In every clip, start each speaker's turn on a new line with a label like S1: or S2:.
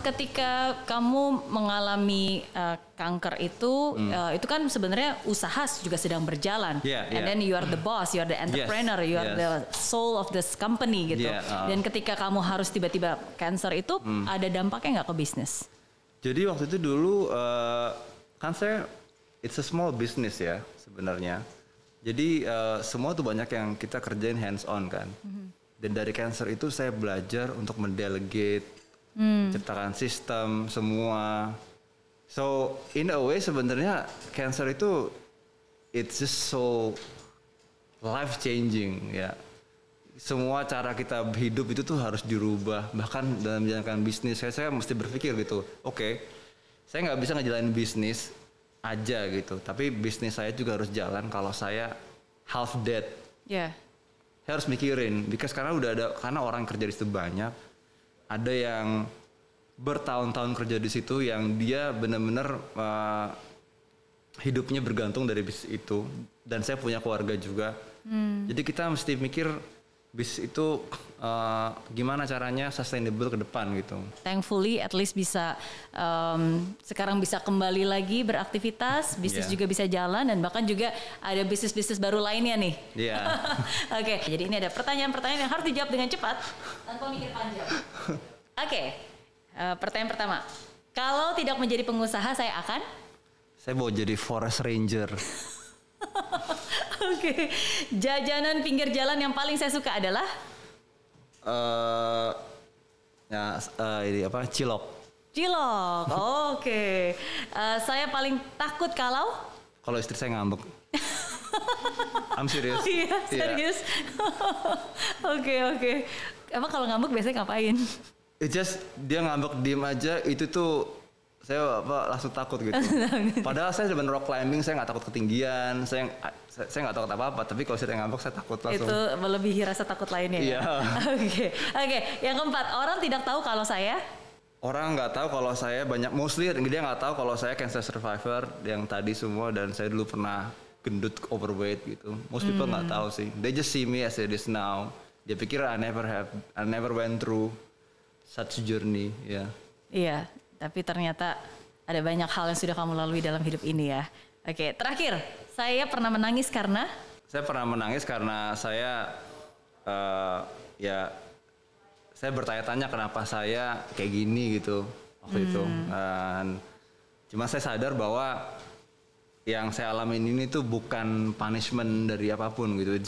S1: Ketika kamu mengalami kanker itu kan sebenarnya usaha juga sedang berjalan. And then you are the boss, you are the entrepreneur, you are the soul of this company gitu. Dan ketika kamu harus tiba-tiba cancer itu ada dampaknya nggak ke bisnis?
S2: Jadi waktu itu dulu kan saya it's a small business ya sebenarnya. Jadi semua tuh banyak yang kita kerjain hands on kan. Dan dari cancer itu saya belajar untuk mendelegate, menciptakan sistem semua. So in a way sebenarnya cancer itu it's just so life changing ya. Semua cara kita hidup itu tuh harus dirubah. Bahkan dalam menjalankan bisnis saya mesti berpikir gitu. Oke, saya nggak bisa ngejalanin bisnis aja gitu. Tapi bisnis saya juga harus jalan kalau saya half dead. Saya harus mikirin, karena orang kerja di situ banyak, ada yang bertahun-tahun kerja di situ yang dia benar-benar hidupnya bergantung dari bisnis itu, dan saya punya keluarga juga, jadi kita mesti mikir bisnis itu gimana caranya sustainable ke depan gitu.
S1: Thankfully at least bisa sekarang bisa kembali lagi beraktivitas, bisnis juga bisa jalan, dan bahkan juga ada bisnis-bisnis baru lainnya nih. Oke, jadi ini ada pertanyaan-pertanyaan yang harus dijawab dengan cepat tanpa mikir panjang. Pertanyaan pertama, kalau tidak menjadi pengusaha saya
S2: mau jadi forest ranger.
S1: Jajanan pinggir jalan yang paling saya suka adalah
S2: cilok.
S1: Saya paling takut kalau
S2: istri saya ngambek. I'm serious.
S1: Serius. Oke. Emang kalau ngambek biasanya ngapain?
S2: Dia ngambek diem aja, itu tuh saya langsung takut gitu. Padahal saya sebenarnya rock climbing, saya nggak takut ketinggian, saya nggak takut apa-apa. Tapi kalau saya ngambek saya takut langsung.
S1: Itu melebihi rasa takut lainnya. Oke. Yang keempat, orang tidak tahu kalau saya.
S2: Orang nggak tahu kalau saya mostly dia nggak tahu kalau saya cancer survivor yang tadi semua, dan saya dulu pernah gendut, overweight gitu. Most people nggak tahu sih. They just see me as it is now. Dia pikir I never went through such journey.
S1: Iya. Tapi ternyata ada banyak hal yang sudah kamu lalui dalam hidup ini ya. Oke, terakhir, saya pernah menangis karena?
S2: Saya pernah menangis karena saya bertanya-tanya kenapa saya kayak gini gitu waktu itu. Dan cuma saya sadar bahwa yang saya alamin ini tuh bukan punishment dari apapun gitu.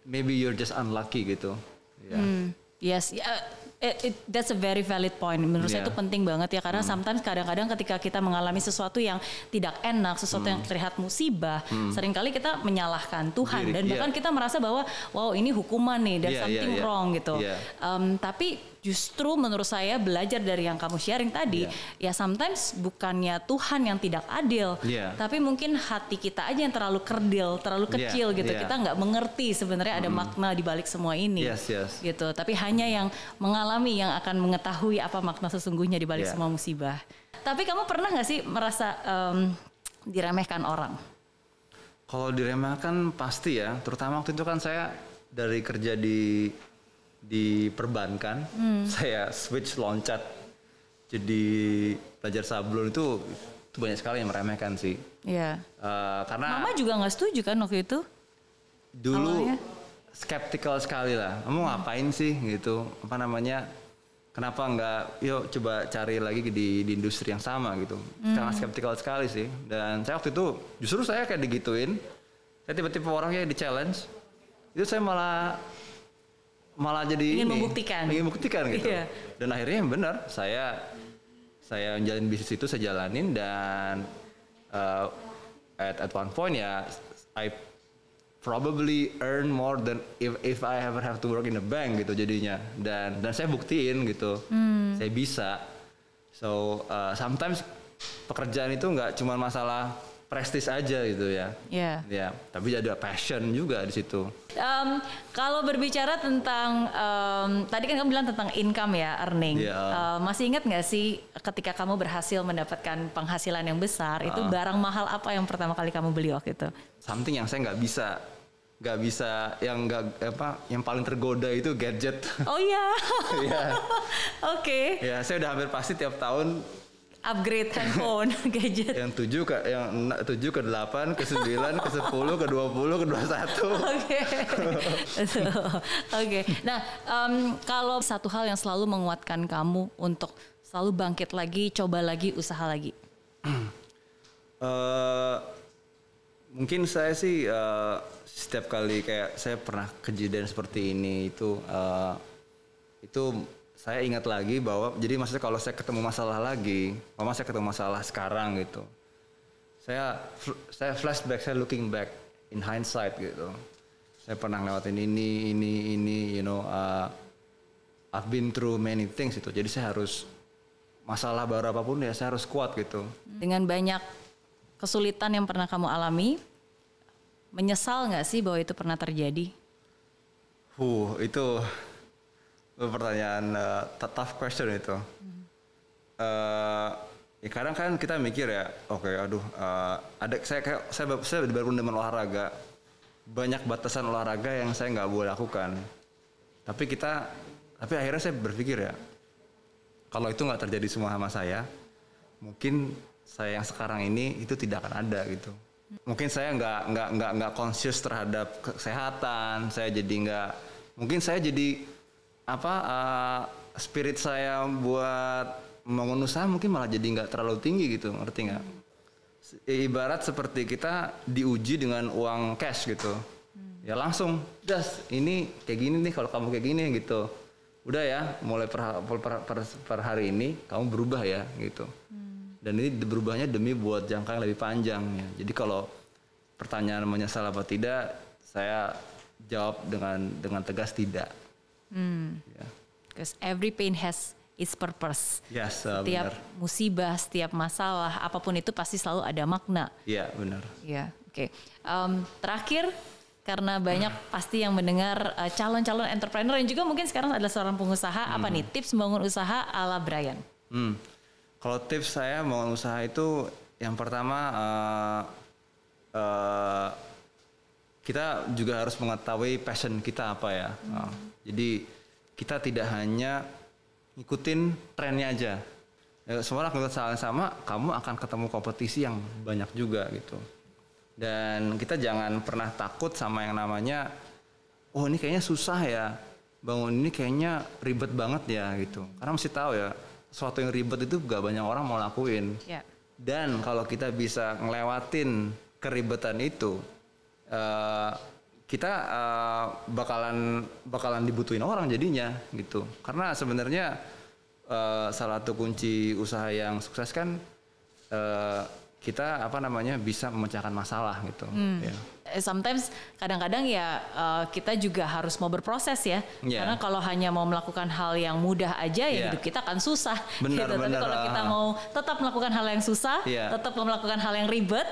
S2: Maybe you're just unlucky gitu.
S1: Yes, that's a very valid point. Menurut saya itu penting banget ya, karena sometimes kadang-kadang ketika kita mengalami sesuatu yang tidak enak, sesuatu yang terlihat musibah, seringkali kita menyalahkan Tuhan dan bahkan kita merasa bahwa wow ini hukuman nih, there's something wrong gitu. Tapi justru menurut saya belajar dari yang kamu sharing tadi, ya sometimes bukannya Tuhan yang tidak adil, tapi mungkin hati kita aja yang terlalu kerdil, terlalu kecil gitu. Kita nggak mengerti sebenarnya ada makna di balik semua ini, gitu. Tapi hanya yang mengalami yang akan mengetahui apa makna sesungguhnya di balik semua musibah. Tapi kamu pernah nggak sih merasa diremehkan orang?
S2: Kalau diremehkan pasti ya, terutama waktu itu kan saya dari kerja di perbankan, saya switch loncat jadi pelajar sablon, itu banyak sekali yang meremehkan sih. Karena
S1: Mama juga nggak setuju kan waktu itu?
S2: Dulu awalnya skeptical sekali lah, kamu ngapain sih gitu, kenapa nggak yuk coba cari lagi di industri yang sama gitu. Sangat skeptical sekali sih. Dan saya waktu itu justru saya kayak digituin, saya tiba-tiba orangnya di challenge, itu saya malah jadi
S1: ingin
S2: membuktikan gitu. Dan akhirnya benar, saya menjalin bisnis itu, saya jalanin, dan at one point ya I probably earn more than if I ever have to work in a bank gitu jadinya. Dan saya buktiin gitu, saya bisa. So sometimes pekerjaan itu nggak cuma masalah prestis aja gitu ya. Tapi ada passion juga di situ.
S1: Kalau berbicara tentang tadi kan kamu bilang tentang income ya, earning. Masih ingat nggak sih ketika kamu berhasil mendapatkan penghasilan yang besar, itu barang mahal apa yang pertama kali kamu beli waktu itu?
S2: Something yang saya nggak bisa nggak bisa yang paling tergoda itu gadget.
S1: Oh iya.
S2: Iya.
S1: Oke.
S2: Ya, saya udah hampir pasti tiap tahun
S1: Upgrade handphone, gadget.
S2: Yang 7 ke 8 ke 9 ke 10 ke 20 ke 21.
S1: Oke. Oke. Nah, kalau satu hal yang selalu menguatkan kamu untuk selalu bangkit lagi, coba lagi, usaha lagi.
S2: Mungkin saya sih setiap kali kayak saya pernah kejadian seperti ini itu saya ingat lagi bahwa jadi maksudnya kalau saya ketemu masalah lagi, saya ketemu masalah sekarang gitu, saya flashback, saya looking back in hindsight gitu. Saya pernah lewatin ini, I've been through many things itu. Jadi saya harus masalah baru apapun ya saya harus kuat gitu.
S1: Dengan banyak kesulitan yang pernah kamu alami, menyesal nggak sih bahwa itu pernah terjadi?
S2: Itu pertanyaan tough question itu. Ya kadang kan kita mikir ya, saya baru demen olahraga, banyak batasan olahraga yang saya nggak boleh lakukan. Tapi akhirnya saya berpikir ya, kalau itu nggak terjadi semua sama saya, mungkin saya yang sekarang ini itu tidak akan ada gitu. Mungkin saya nggak conscious terhadap kesehatan, mungkin saya jadi spirit saya buat membangun usaha mungkin malah jadi nggak terlalu tinggi gitu, ngerti nggak? Ibarat seperti kita diuji dengan uang cash gitu, ya langsung, ini kayak gini nih kalau kamu kayak gini gitu, udah ya mulai per hari ini kamu berubah ya gitu, dan ini berubahnya demi buat jangka yang lebih panjang ya. Jadi kalau pertanyaan menyesal apa tidak, saya jawab dengan tegas tidak.
S1: Because every pain has its purpose.
S2: Yes,
S1: setiap musibah, setiap masalah, apapun itu pasti selalu ada makna.
S2: Iya, benar.
S1: Iya, oke. Terakhir, karena banyak pasti yang mendengar calon-calon entrepreneur yang juga mungkin sekarang adalah seorang pengusaha, apa nih tips membangun usaha ala Brian?
S2: Kalau tips saya membangun usaha itu, yang pertama kita juga harus mengetahui passion kita apa ya. Jadi kita tidak hanya ngikutin trennya aja. Ya, semua orang ngikut sama, kamu akan ketemu kompetisi yang banyak juga gitu. Dan kita jangan pernah takut sama yang namanya, ini kayaknya susah ya, bangun ini kayaknya ribet banget ya gitu. Karena mesti tahu ya, sesuatu yang ribet itu gak banyak orang mau lakuin. Yeah. Dan kalau kita bisa ngelewatin keribetan itu, kita bakalan dibutuhin orang jadinya gitu. Karena sebenarnya salah satu kunci usaha yang sukses kan kita bisa memecahkan masalah gitu. Ya.
S1: Sometimes kadang-kadang ya kita juga harus mau berproses ya. Yeah. Karena kalau hanya mau melakukan hal yang mudah aja ya hidup kita akan susah.
S2: Benar,
S1: gitu. Tapi kalau kita mau tetap melakukan hal yang susah, tetap melakukan hal yang ribet,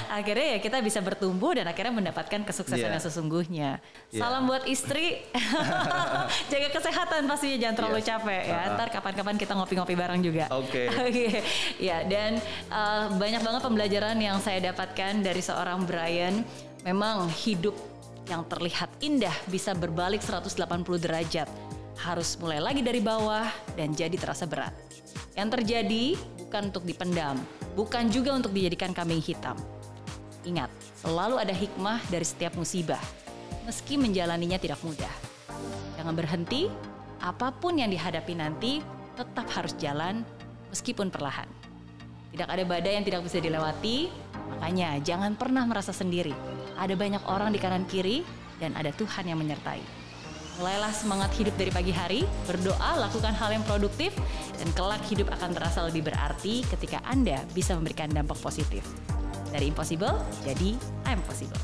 S1: akhirnya ya kita bisa bertumbuh dan akhirnya mendapatkan kesuksesan yang sesungguhnya. Salam buat istri, jaga kesehatan pastinya, jangan terlalu capek ya. Ntar kapan-kapan kita ngopi-ngopi bareng juga.
S2: Oke.
S1: Ya, dan banyak banget pembelajaran yang saya dapatkan dari seorang Brian. Memang hidup yang terlihat indah bisa berbalik 180 derajat. Harus mulai lagi dari bawah dan jadi terasa berat. Yang terjadi bukan untuk dipendam, bukan juga untuk dijadikan kambing hitam. Ingat, selalu ada hikmah dari setiap musibah, meski menjalaninya tidak mudah. Jangan berhenti, apapun yang dihadapi nanti tetap harus jalan meskipun perlahan. Tidak ada badai yang tidak bisa dilewati, makanya jangan pernah merasa sendiri. Ada banyak orang di kanan kiri dan ada Tuhan yang menyertai. Mulailah semangat hidup dari pagi hari, berdoa, lakukan hal yang produktif, dan kelak hidup akan terasa lebih berarti ketika Anda bisa memberikan dampak positif. Dari impossible, jadi I'm possible.